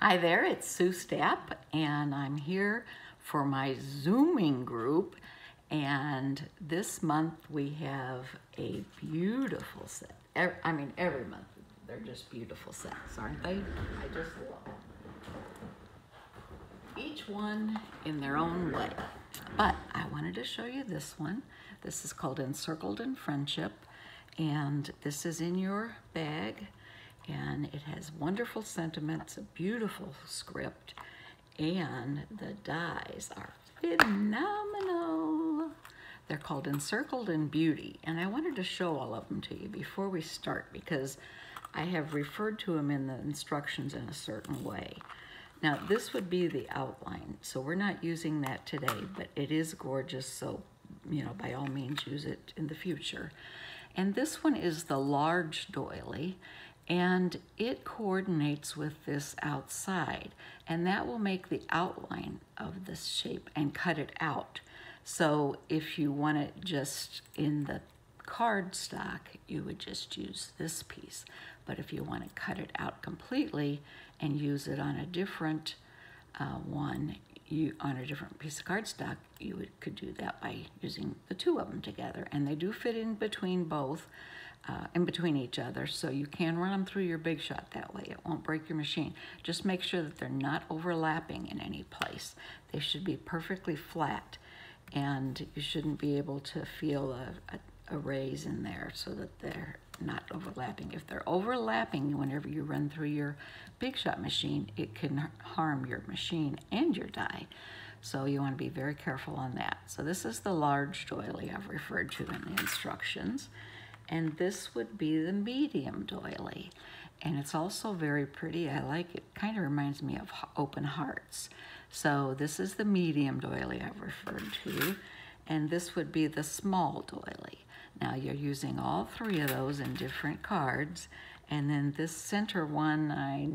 Hi there, it's Sue Stapp, and I'm here for my Zooming group. And this month we have a beautiful set. Every month they're just beautiful sets, aren't they? I just love them. Each one in their own way. But I wanted to show you this one. This is called Encircled in Friendship, and this is in your bag. And it has wonderful sentiments, a beautiful script, and the dies are phenomenal. They're called Encircled in Beauty, and I wanted to show all of them to you before we start because I have referred to them in the instructions in a certain way. Now, this would be the outline, so we're not using that today, but it is gorgeous, so, by all means use it in the future. And this one is the large doily, and it coordinates with this outside, and that will make the outline of this shape and cut it out. So if you want it just in the cardstock, you would just use this piece. But if you want to cut it out completely and use it on a different on a different piece of cardstock, you could do that by using the two of them together. And they do fit in between both. In between each other, so you can run them through your Big Shot that way. It won't break your machine. Just make sure that they're not overlapping in any place. They should be perfectly flat, and you shouldn't be able to feel a raise in there so that they're not overlapping. If they're overlapping whenever you run through your Big Shot machine, it can harm your machine and your die. So you want to be very careful on that. So this is the large doily I've referred to in the instructions. And this would be the medium doily. And it's also very pretty. I like it. Kind of reminds me of open hearts. So this is the medium doily I've referred to. And this would be the small doily. Now you're using all three of those in different cards. And then this center one, I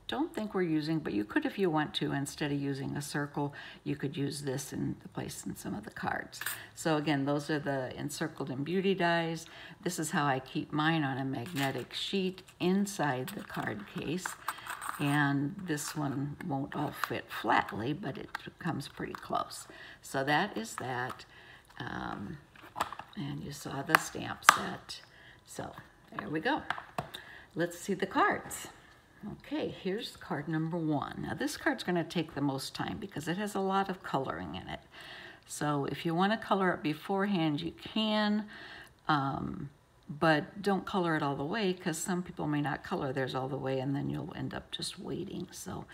don't think we're using, but you could if you want to. Instead of using a circle, you could use this in the place in some of the cards. So again, those are the Encircled in Beauty dies. This is how I keep mine on a magnetic sheet inside the card case. And this one won't all fit flatly, but it comes pretty close. So that is that. And you saw the stamp set. So there we go. Let's see the cards. Okay, here's card number 1. Now this card's going to take the most time because it has a lot of coloring in it. So if you want to color it beforehand, you can, but don't color it all the way because some people may not color theirs all the way and then you'll end up just waiting. So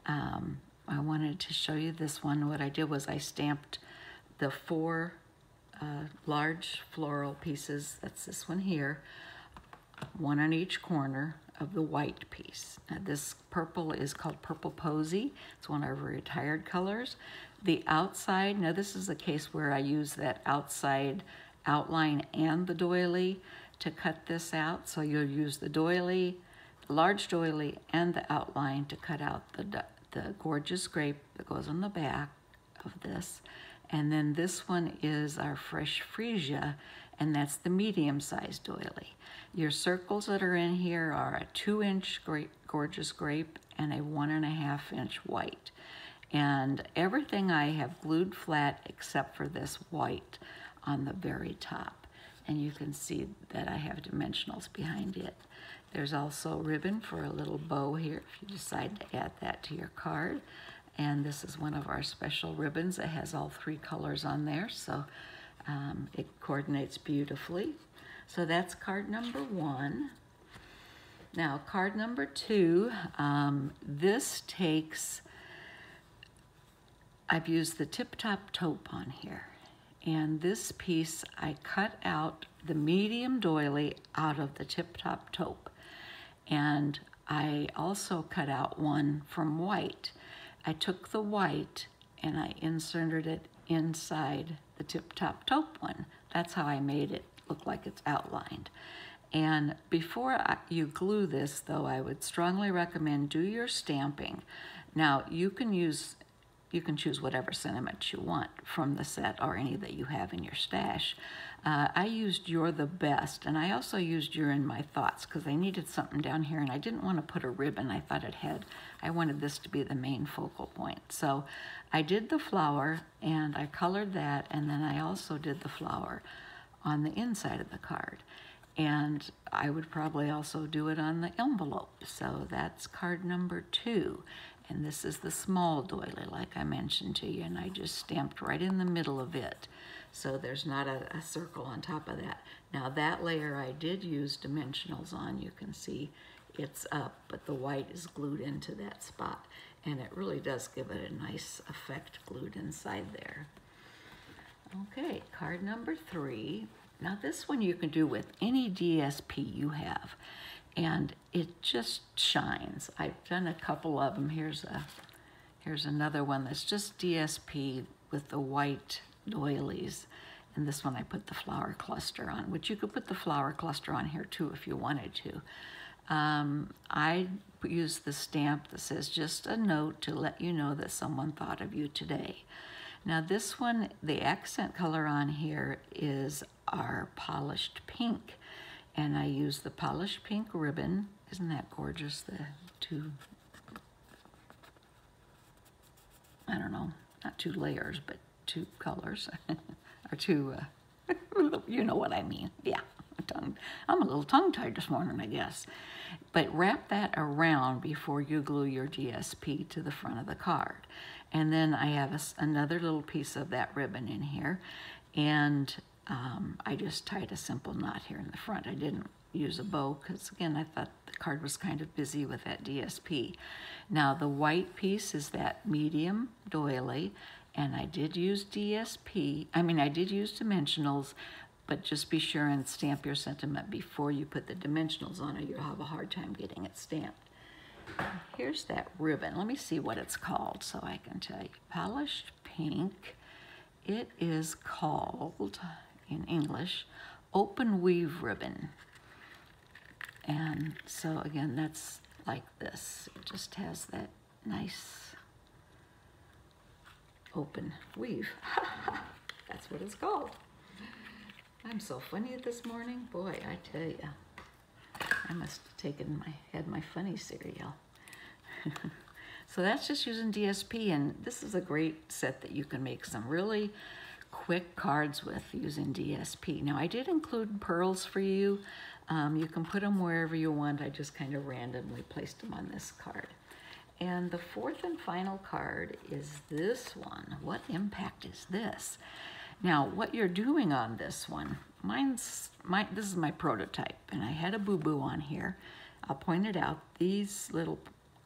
I wanted to show you this one. What I did was I stamped the 4 large floral pieces. That's this one here, one on each corner of the white piece. Now this purple is called Purple Posy. It's one of our retired colors. The outside, now this is a case where I use that outside outline and the doily to cut this out. So you'll use the doily, the large doily, and the outline to cut out the gorgeous grape that goes on the back of this. And then this one is our Fresh Freesia, and that's the medium-sized doily. Your circles that are in here are a 2-inch gorgeous grape and a 1.5-inch white. And everything I have glued flat except for this white on the very top. And you can see that I have dimensionals behind it. There's also ribbon for a little bow here if you decide to add that to your card. And this is one of our special ribbons that has all 3 colors on there. So it coordinates beautifully. So that's card number 1. Now card number 2, this takes, I've used the Tip Top Taupe on here. And this piece, I cut out the medium doily out of the Tip Top Taupe. And I also cut out one from white. I took the white and I inserted it inside the Tip Top Taupe one. That's how I made it look like it's outlined. And before you glue this, though, I would strongly recommend do your stamping. Now, you can choose whatever sentiments you want from the set or any that you have in your stash. I used You're the Best, and I also used You're in My Thoughts because I needed something down here, and I didn't want to put a ribbon. I thought it had I wanted this to be the main focal point. So I did the flower and I colored that, and then I also did the flower on the inside of the card. And I would probably also do it on the envelope. So that's card number 2. And this is the small doily, like I mentioned to you, and I just stamped right in the middle of it. So there's not a circle on top of that. Now that layer I did use dimensionals on. You can see it's up, but the white is glued into that spot. And it really does give it a nice effect glued inside there. Okay, card number 3. Now this one you can do with any DSP you have, and it just shines. I've done a couple of them. Here's another one that's just DSP with the white doilies, and this one I put the flower cluster on, which you could put the flower cluster on here too if you wanted to. I use the stamp that says just a note to let you know that someone thought of you today. Now this one, the accent color on here is our polished pink, and I use the polished pink ribbon. Isn't that gorgeous? The 2, I don't know, not 2 layers, but 2 colors, or 2, you know what I mean. Yeah, I'm a little tongue-tied this morning, I guess. But wrap that around before you glue your DSP to the front of the card. And then I have another little piece of that ribbon in here, and I just tied a simple knot here in the front. I didn't use a bow because, again, I thought the card was kind of busy with that DSP. Now the white piece is that medium doily, and I did use I did use dimensionals, but just be sure and stamp your sentiment before you put the dimensionals on, or you'll have a hard time getting it stamped. Here's that ribbon. Let me see what it's called so I can tell you. Polished pink. It is called, in English, open weave ribbon. And so again, that's like this. It just has that nice open weave. That's what it's called. I'm so funny this morning. Boy, I tell you. I must have had my funny cereal. So that's just using DSP, and this is a great set that you can make some really quick cards with using DSP. Now I did include pearls for you. You can put them wherever you want. I just kind of randomly placed them on this card. And the 4th and final card is this one. What impact is this? Now, what you're doing on this one, this is my prototype, and I had a boo-boo on here. I'll point it out. These little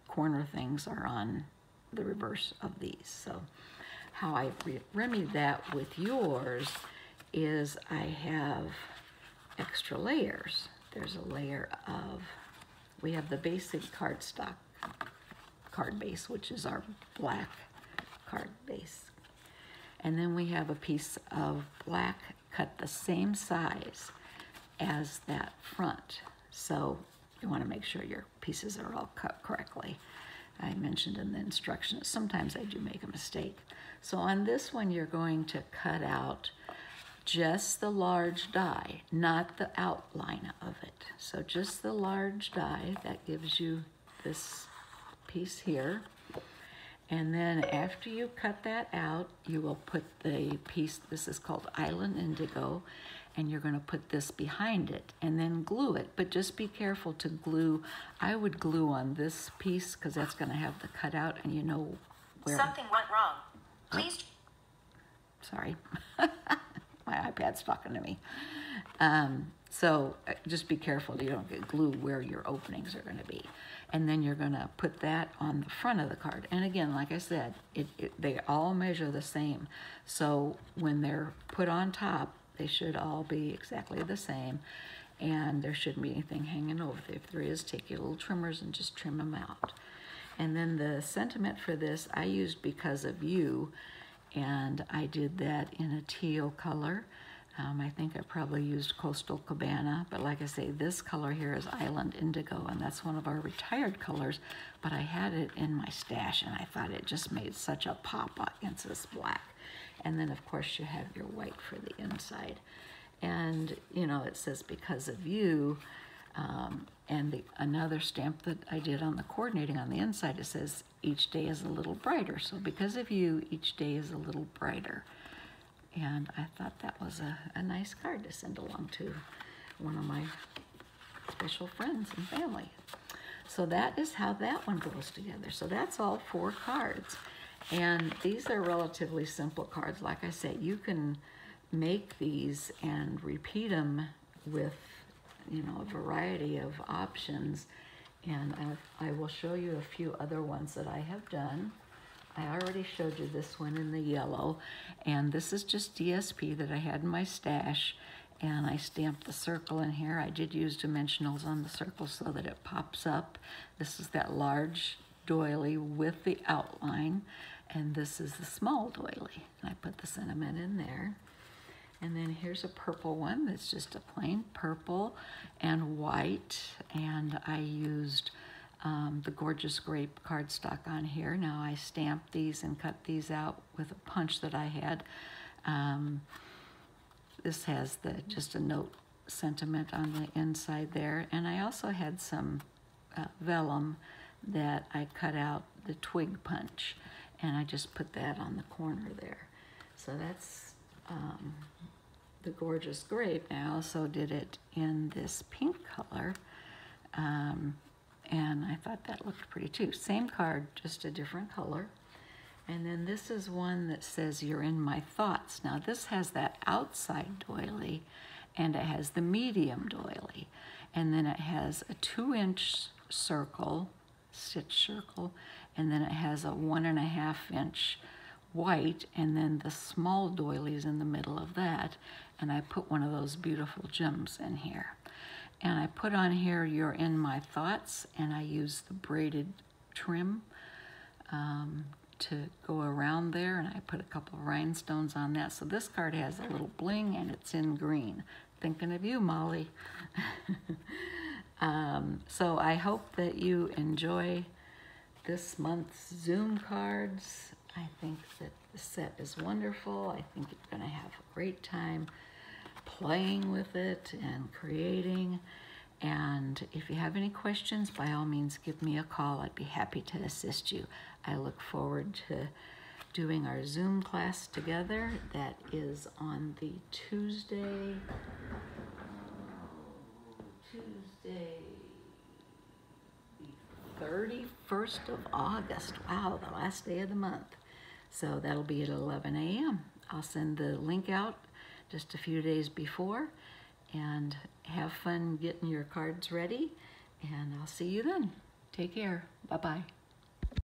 corner things are on the reverse of these. So how I remedy that with yours is I have extra layers. There's a layer of, we have the basic cardstock card base, which is our black card base. And then we have a piece of black cut the same size as that front. So you want to make sure your pieces are all cut correctly. I mentioned in the instructions, sometimes I do make a mistake. So on this one, you're going to cut out just the large die, not the outline of it. So just the large die, that gives you this piece here. And then after you cut that out, you will put the piece, this is called Island Indigo, and you're going to put this behind it and then glue it. But just be careful to glue. I would glue on this piece because that's going to have the cutout, and you know where. Something went wrong. Please. Sorry. My iPad's talking to me. So just be careful you don't get glue where your openings are going to be. And then you're going to put that on the front of the card. And again, like I said, they all measure the same. So when they're put on top, they should all be exactly the same. And there shouldn't be anything hanging over. If there is, take your little trimmers and just trim them out. And then the sentiment for this, I used Because of You. And I did that in a teal color. I think I probably used Coastal Cabana, but like I say, this color here is Island Indigo, and that's one of our retired colors, but I had it in my stash, and I thought it just made such a pop against this black. And then, of course, you have your white for the inside. And, you know, it says Because of You. And another stamp that I did on the coordinating on the inside, it says, each day is a little brighter. So because of you, each day is a little brighter. And I thought that was a nice card to send along to one of my special friends and family. So that is how that one goes together. So that's all 4 cards. And these are relatively simple cards. Like I said, you can make these and repeat them with, you know, a variety of options. And I will show you a few other ones that I have done. I already showed you this one in the yellow, and this is just DSP that I had in my stash, and I stamped the circle in here. I did use dimensionals on the circle so that it pops up. This is that large doily with the outline, and this is the small doily. And I put the sentiment in there. And then here's a purple one that's just a plain purple and white, and I used the Gorgeous Grape cardstock on here. Now I stamped these and cut these out with a punch that I had. This has just a note sentiment on the inside there, and I also had some vellum that I cut out the twig punch, and I just put that on the corner there. So that's the Gorgeous Grape. I also did it in this pink color, and I thought that looked pretty too. Same card, just a different color. And then this is one that says, "You're in my thoughts." Now this has that outside doily, and it has the medium doily. And then it has a 2-inch circle, stitch circle, and then it has a 1.5-inch white, and then the small doilies in the middle of that. And I put one of those beautiful gems in here. And I put on here, "You're in my thoughts," and I used the braided trim to go around there, and I put a couple of rhinestones on that. So this card has a little bling, and it's in green. Thinking of you, Molly. So I hope that you enjoy this month's Zoom cards. I think that the set is wonderful. I think you're going to have a great time playing with it and creating. And if you have any questions, by all means, give me a call. I'd be happy to assist you. I look forward to doing our Zoom class together. That is on the Tuesday, the 31st of August. Wow, the last day of the month. So that'll be at 11 a.m. I'll send the link out just a few days before, and have fun getting your cards ready, and I'll see you then. Take care. Bye-bye.